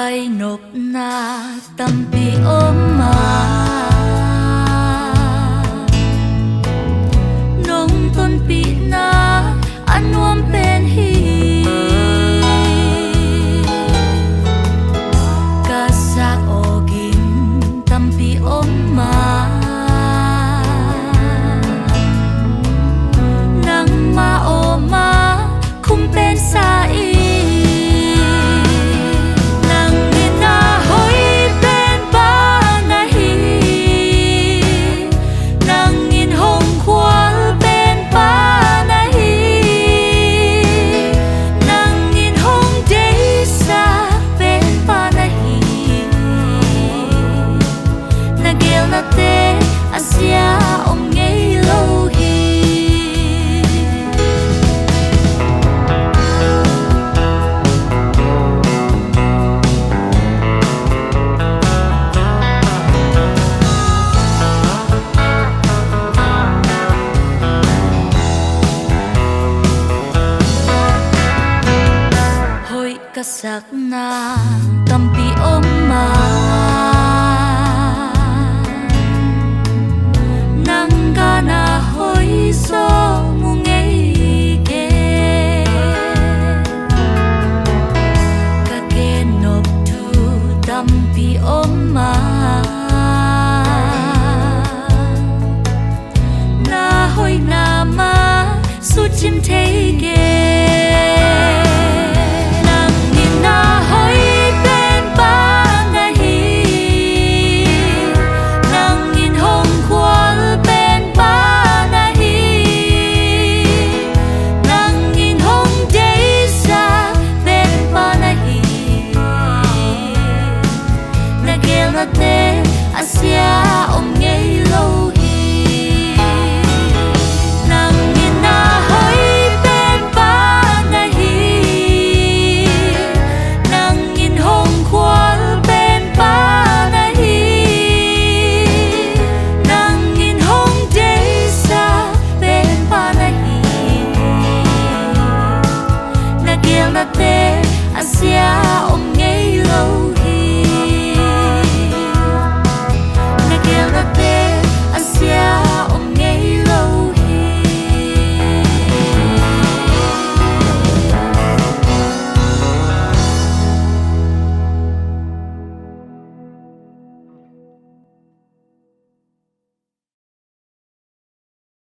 ai nộp na tâm pi ôm mà nông tôn pi na anh nuông bên hi cả xác ô kim tâm pi ôm mà nang ma ô ma khung bên xa y sắc na tâm pi ôm mà nang ga na hoi so mu ngei ke ka ke nop tu tâm pi ôm mà na hoi na ma su chim thấy ke Asia om ngei lâu hi nang in na hoi bên ba na hi nang in hong khoan bên ba na hi nang in hong day sa bên ba na hi na gel na te Asia